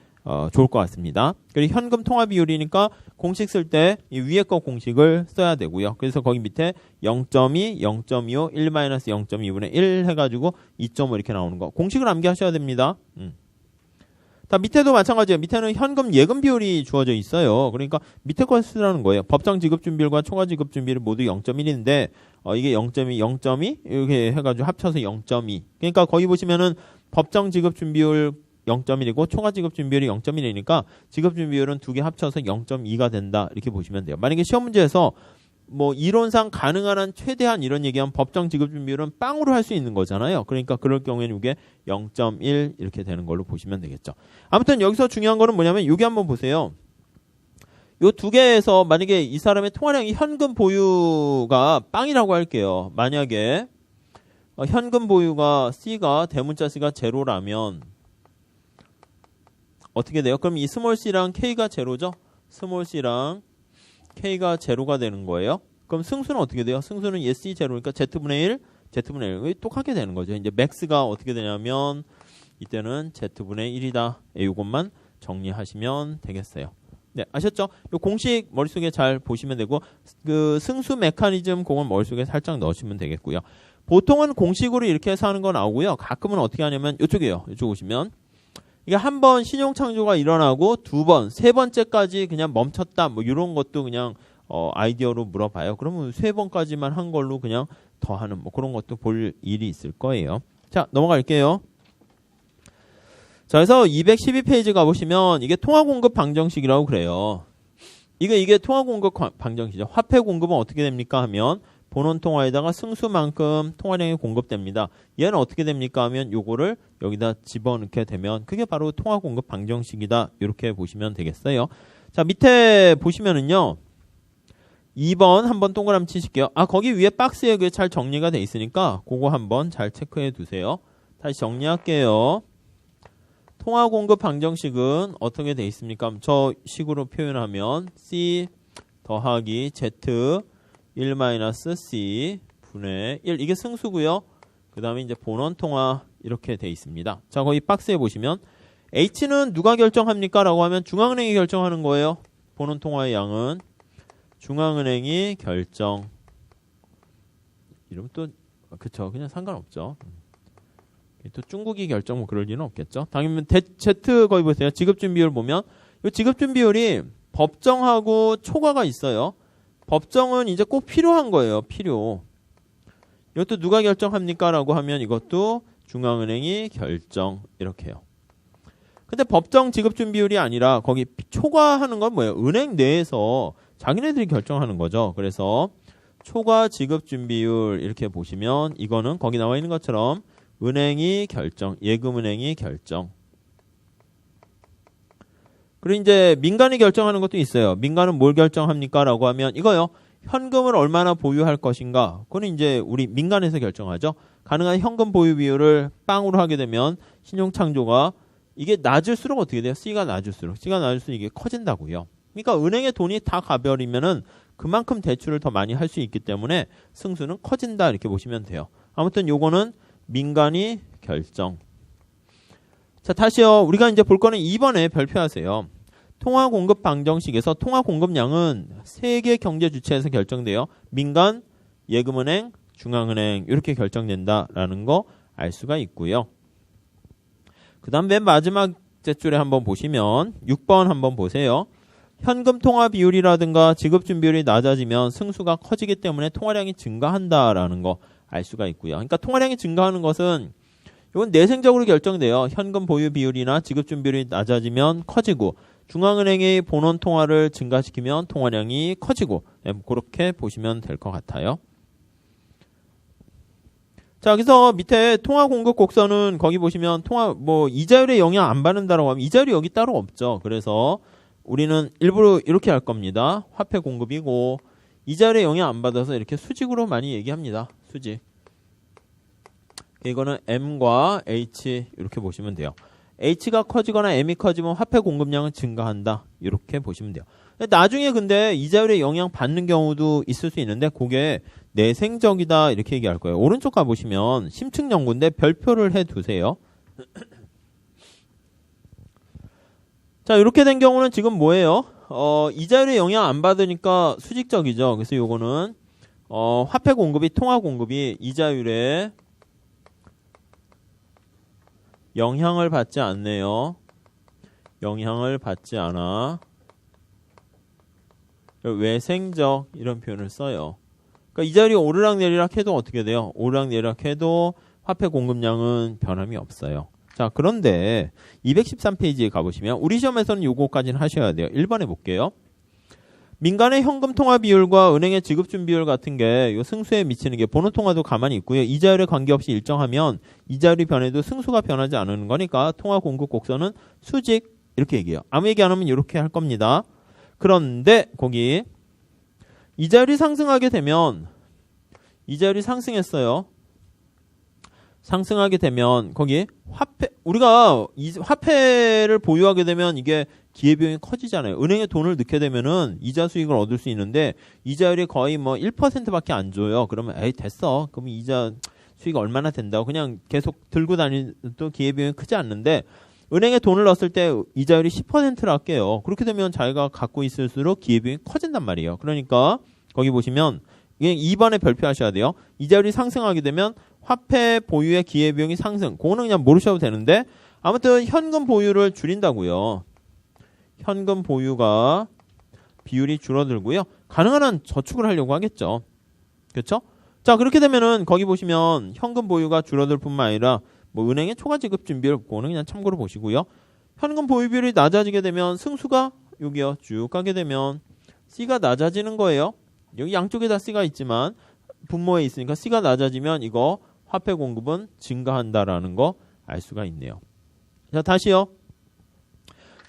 좋을 것 같습니다. 그리고 현금 통화 비율이니까 공식 쓸 때 이 위에 거 공식을 써야 되고요. 그래서 거기 밑에 0.2, 0.25, 1-0.2분의 1 해가지고 2.5 이렇게 나오는 거. 공식을 암기하셔야 됩니다. 다 밑에도 마찬가지예요. 밑에는 현금 예금 비율이 주어져 있어요. 그러니까 밑에 거 쓰라는 거예요. 법정 지급 준비율과 초과 지급 준비율 모두 0.1인데 이게 0.2, 0.2 이렇게 해가지고 합쳐서 0.2. 그러니까 거기 보시면은 법정 지급 준비율 0.1이고 초과 지급 준비율이 0.1이니까 지급 준비율은 두 개 합쳐서 0.2가 된다. 이렇게 보시면 돼요. 만약에 시험 문제에서 뭐 이론상 가능한 한 최대한 이런 얘기하면 법정 지급 준비율은 빵으로 할 수 있는 거잖아요. 그러니까 그럴 경우에는 이게 0.1 이렇게 되는 걸로 보시면 되겠죠. 아무튼 여기서 중요한 거는 뭐냐면 이게 한번 보세요. 요 두 개에서 만약에 이 사람의 통화량이 현금 보유가 빵이라고 할게요. 만약에 현금 보유가 C가 대문자 C가 제로라면 어떻게 돼요? 그럼 이 스몰 c랑 k가 제로죠? 스몰 c랑 k가 제로가 되는 거예요. 그럼 승수는 어떻게 돼요? 승수는 c 제로니까 z분의 1, z분의 1이 똑같게 되는 거죠. 이제 max가 어떻게 되냐면 이때는 z분의 1이다. 이것만 정리하시면 되겠어요. 네, 아셨죠? 이 공식 머릿속에 잘 보시면 되고 그 승수 메커니즘 그건 머릿속에 살짝 넣으시면 되겠고요. 보통은 공식으로 이렇게 해서 하는 거 나오고요. 가끔은 어떻게 하냐면 이쪽이에요. 이쪽 오시면 이게 한 번 신용 창조가 일어나고 두 번, 세 번째까지 그냥 멈췄다. 뭐 이런 것도 그냥 아이디어로 물어봐요. 그러면 세 번까지만 한 걸로 그냥 더 하는 뭐 그런 것도 볼 일이 있을 거예요. 자, 넘어갈게요. 자, 그래서 212페이지 가보시면 이게 통화공급 방정식이라고 그래요. 이게 통화공급 방정식이죠. 화폐 공급은 어떻게 됩니까 하면 본원 통화에다가 승수만큼 통화량이 공급됩니다. 얘는 어떻게 됩니까 하면 요거를 여기다 집어넣게 되면 그게 바로 통화공급 방정식이다. 이렇게 보시면 되겠어요. 자, 밑에 보시면은요. 2번 한번 동그라미 치실게요. 거기 위에 박스에 그게 잘 정리가 돼 있으니까 그거 한번 잘 체크해 두세요. 다시 정리할게요. 통화공급 방정식은 어떻게 돼 있습니까? 저 식으로 표현하면 C 더하기 Z 1-C 분의 1 이게 승수고요. 그 다음에 이제 본원 통화 이렇게 돼 있습니다. 자, 거기 박스에 보시면 H는 누가 결정합니까? 라고 하면 중앙은행이 결정하는 거예요. 본원 통화의 양은 중앙은행이 결정. 이러면 또 그쵸, 그냥 상관없죠. 또 중국이 결정 뭐 그럴 리는 없겠죠. 당연히 Z 거기 보세요. 지급준비율 보면 이 지급준비율이 법정하고 초과가 있어요. 법정은 이제 꼭 필요한 거예요. 필요. 이것도 누가 결정합니까? 라고 하면 이것도 중앙은행이 결정. 이렇게 해요. 근데 법정 지급준비율이 아니라 거기 초과하는 건 뭐예요? 은행 내에서 자기네들이 결정하는 거죠. 그래서 초과 지급준비율 이렇게 보시면 이거는 거기 나와 있는 것처럼 은행이 결정, 예금은행이 결정. 그리고 이제 민간이 결정하는 것도 있어요. 민간은 뭘 결정합니까? 라고 하면 이거요. 현금을 얼마나 보유할 것인가. 그건 이제 우리 민간에서 결정하죠. 가능한 현금 보유 비율을 빵으로 하게 되면 신용창조가 이게 낮을수록 어떻게 돼요? C가 낮을수록 이게 커진다고요. 그러니까 은행에 돈이 다 가버리면은 그만큼 대출을 더 많이 할 수 있기 때문에 승수는 커진다 이렇게 보시면 돼요. 아무튼 요거는 민간이 결정. 자, 다시요. 우리가 이제 볼 거는 2번에 별표하세요. 통화공급 방정식에서 통화공급량은 세 개 경제 주체에서 결정돼요. 민간, 예금은행, 중앙은행 이렇게 결정된다라는 거 알 수가 있고요. 그 다음 맨 마지막 줄에 한번 보시면 6번 한번 보세요. 현금 통화 비율이라든가 지급준 비율이 낮아지면 승수가 커지기 때문에 통화량이 증가한다라는 거 알 수가 있고요. 그러니까 통화량이 증가하는 것은 이건 내생적으로 결정돼요. 현금 보유 비율이나 지급준 비율이 낮아지면 커지고 중앙은행이 본원 통화를 증가시키면 통화량이 커지고 그렇게 보시면 될 것 같아요. 자, 그래서 밑에 통화 공급 곡선은 거기 보시면 통화 이자율에 영향 안 받는다라고 하면 이자율이 여기 따로 없죠. 그래서 우리는 일부러 이렇게 할 겁니다. 화폐 공급이고 이자율에 영향 안 받아서 이렇게 수직으로 많이 얘기합니다. 수직. 이거는 M과 H 이렇게 보시면 돼요. H가 커지거나 M이 커지면 화폐 공급량은 증가한다. 이렇게 보시면 돼요. 나중에 근데 이자율에 영향 받는 경우도 있을 수 있는데 그게 내생적이다 이렇게 얘기할 거예요. 오른쪽 가보시면 심층 연구인데 별표를 해두세요. 자, 이렇게 된 경우는 지금 뭐예요? 이자율에 영향 안 받으니까 수직적이죠. 그래서 요거는 화폐 공급이 통화 공급이 이자율에 영향을 받지 않네요. 영향을 받지 않아. 외생적 이런 표현을 써요. 그러니까 이자율이 오르락내리락 해도 어떻게 돼요? 오르락내리락 해도 화폐 공급량은 변함이 없어요. 자, 그런데 213페이지에 가보시면 우리 시험에서는 요거까지는 하셔야 돼요. 1번 해볼게요. 민간의 현금 통화 비율과 은행의 지급준 비율 같은 게 요 승수에 미치는 게 번호 통화도 가만히 있고요. 이자율에 관계없이 일정하면 이자율이 변해도 승수가 변하지 않는 거니까 통화 공급 곡선은 수직 이렇게 얘기해요. 아무 얘기 안 하면 이렇게 할 겁니다. 그런데 거기 이자율이 상승하게 되면 이자율이 상승했어요. 상승하게 되면 거기 화폐 우리가 화폐를 보유하게 되면 이게 기회비용이 커지잖아요. 은행에 돈을 넣게 되면은 이자 수익을 얻을 수 있는데 이자율이 거의 뭐 1%밖에 안 줘요. 그러면 에이 됐어. 그럼 이자 수익 얼마나 된다고 그냥 계속 들고 다니도 기회비용이 크지 않는데 은행에 돈을 넣었을 때 이자율이 10%를 할게요. 그렇게 되면 자기가 갖고 있을수록 기회비용이 커진단 말이에요. 그러니까 거기 보시면 이게 2번에 별표하셔야 돼요. 이자율이 상승하게 되면 화폐 보유의 기회비용이 상승. 그거는 그냥 모르셔도 되는데 아무튼 현금 보유를 줄인다고요. 현금 보유가 비율이 줄어들고요. 가능한 한 저축을 하려고 하겠죠. 그렇죠? 자, 그렇게 되면은 거기 보시면 현금 보유가 줄어들 뿐만 아니라 뭐 은행의 초과 지급 준비율 그거는 그냥 참고로 보시고요. 현금 보유 비율이 낮아지게 되면 승수가 여기요. 쭉 가게 되면 C가 낮아지는 거예요. 여기 양쪽에 다 C가 있지만 분모에 있으니까 C가 낮아지면 이거 화폐 공급은 증가한다라는 거 알 수가 있네요. 자, 다시요.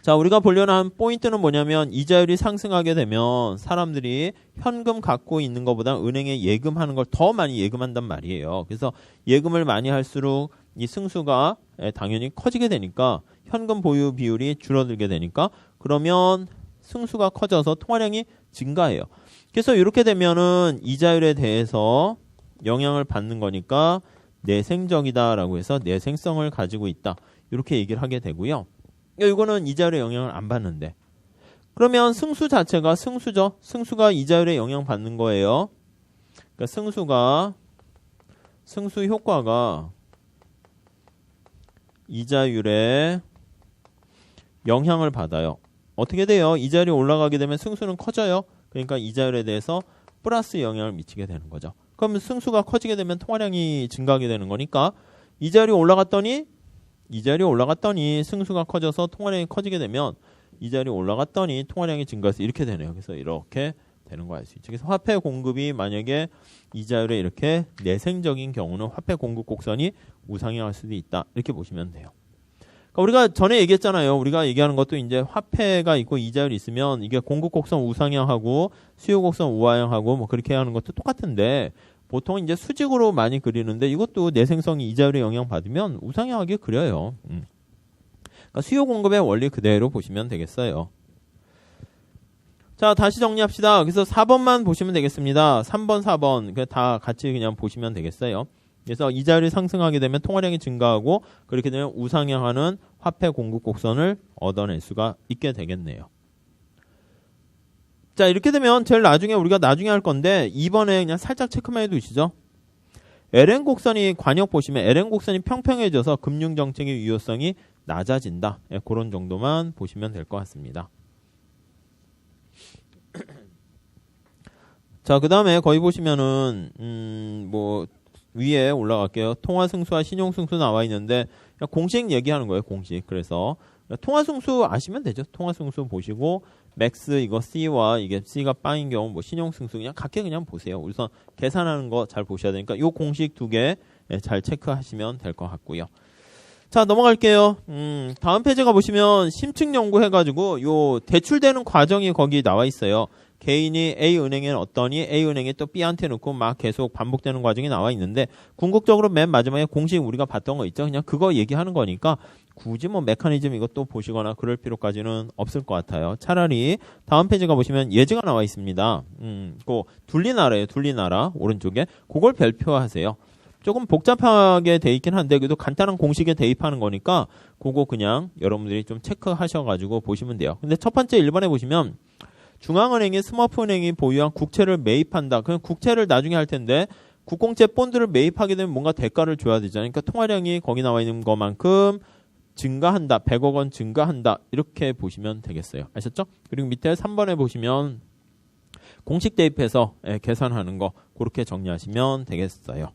자, 우리가 보려는 한 포인트는 뭐냐면 이자율이 상승하게 되면 사람들이 현금 갖고 있는 것보다 은행에 예금하는 걸 더 많이 예금한단 말이에요. 그래서 예금을 많이 할수록 이 승수가 당연히 커지게 되니까 현금 보유 비율이 줄어들게 되니까 그러면 승수가 커져서 통화량이 증가해요. 그래서 이렇게 되면은 이자율에 대해서 영향을 받는 거니까 내생적이다라고 해서 내생성을 가지고 있다. 이렇게 얘기를 하게 되고요. 이거는 이자율에 영향을 안 받는데. 그러면 승수 자체가 승수죠. 승수가 이자율에 영향받는 거예요. 그러니까 승수 효과가 이자율에 영향을 받아요. 어떻게 돼요? 이자율이 올라가게 되면 승수는 커져요. 그러니까 이자율에 대해서 플러스 영향을 미치게 되는 거죠. 그럼 승수가 커지게 되면 통화량이 증가하게 되는 거니까 이자율이 올라갔더니 승수가 커져서 통화량이 커지게 되면 이자율이 올라갔더니 통화량이 증가해서 이렇게 되네요. 그래서 이렇게 되는 거 알 수 있죠. 그래서 화폐 공급이 만약에 이자율에 이렇게 내생적인 경우는 화폐 공급 곡선이 우상향할 수도 있다. 이렇게 보시면 돼요. 그러니까 우리가 전에 얘기했잖아요. 우리가 얘기하는 것도 이제 화폐가 있고 이자율이 있으면 이게 공급 곡선 우상향하고 수요 곡선 우하향하고 뭐 그렇게 하는 것도 똑같은데 보통 이제 수직으로 많이 그리는데 이것도 내생성이 이자율에 영향 받으면 우상향하게 그려요. 그러니까 수요 공급의 원리 그대로 보시면 되겠어요. 자, 다시 정리합시다. 그래서 4번만 보시면 되겠습니다. 3번, 4번 다 같이 그냥 보시면 되겠어요. 그래서 이자율이 상승하게 되면 통화량이 증가하고 그렇게 되면 우상향하는 화폐 공급 곡선을 얻어낼 수가 있게 되겠네요. 자, 이렇게 되면 제일 나중에 우리가 나중에 할 건데 2번에 그냥 살짝 체크만 해두시죠. LN 곡선이 관역 보시면 LN 곡선이 평평해져서 금융정책의 유효성이 낮아진다. 예, 그런 정도만 보시면 될 것 같습니다. 자, 그 다음에 거기 보시면은 뭐 위에 올라갈게요. 통화승수와 신용승수 나와 있는데 공식 얘기하는 거예요. 공식. 그래서 통화승수 아시면 되죠. 통화승수 보시고 맥스 이거 C와 이게 C가 빵인 경우 뭐 신용승수 그냥 각각 그냥 보세요. 우선 계산하는 거 잘 보셔야 되니까 요 공식 두 개 잘 체크하시면 될 것 같고요. 자, 넘어갈게요. 다음 페이지가 보시면 심층 연구 해가지고 요 대출되는 과정이 거기 나와 있어요. 개인이 A은행에 넣었더니 A은행이 또 B한테 넣고 막 계속 반복되는 과정이 나와 있는데 궁극적으로 맨 마지막에 공식 우리가 봤던 거 있죠. 그냥 그거 얘기하는 거니까 굳이 뭐 메커니즘 이것도 보시거나 그럴 필요까지는 없을 것 같아요. 차라리 다음 페이지가 보시면 예제가 나와 있습니다. 그 둘리나라예요. 둘리나라 오른쪽에 그걸 별표하세요. 조금 복잡하게 돼 있긴 한데 그래도 간단한 공식에 대입하는 거니까 그거 그냥 여러분들이 좀 체크하셔가지고 보시면 돼요. 근데 첫 번째 1번에 보시면 중앙은행이 스머프은행이 보유한 국채를 매입한다. 그럼 국채를 나중에 할 텐데 국공채 본드를 매입하게 되면 뭔가 대가를 줘야 되잖아요. 그러니까 통화량이 거기 나와 있는 것만큼 증가한다. 100억 원 증가한다. 이렇게 보시면 되겠어요. 아셨죠? 그리고 밑에 3번에 보시면 공식 대입해서 계산하는 거 그렇게 정리하시면 되겠어요.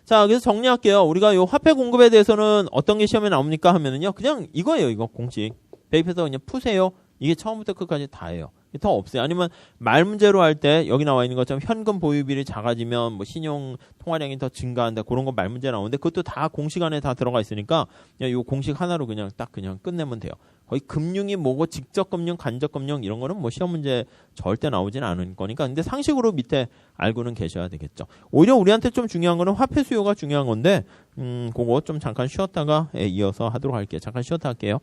자, 그래서 정리할게요. 우리가 요 화폐 공급에 대해서는 어떤 게 시험에 나옵니까 하면은요. 그냥 이거예요. 이거 공식. 대입해서 그냥 푸세요. 이게 처음부터 끝까지 다예요. 더 없어요. 아니면 말 문제로 할 때 여기 나와 있는 것처럼 현금 보유비율이 작아지면 뭐 신용 통화량이 더 증가한다. 그런 거 말 문제 나오는데 그것도 다 공식 안에 다 들어가 있으니까 그냥 요 공식 하나로 그냥 딱 그냥 끝내면 돼요. 거의 금융이 뭐고 직접 금융, 간접 금융 이런 거는 뭐 시험 문제 절대 나오진 않을 거니까. 근데 상식으로 밑에 알고는 계셔야 되겠죠. 오히려 우리한테 좀 중요한 거는 화폐 수요가 중요한 건데 그거 좀 잠깐 쉬었다가 이어서 하도록 할게요. 잠깐 쉬었다 할게요.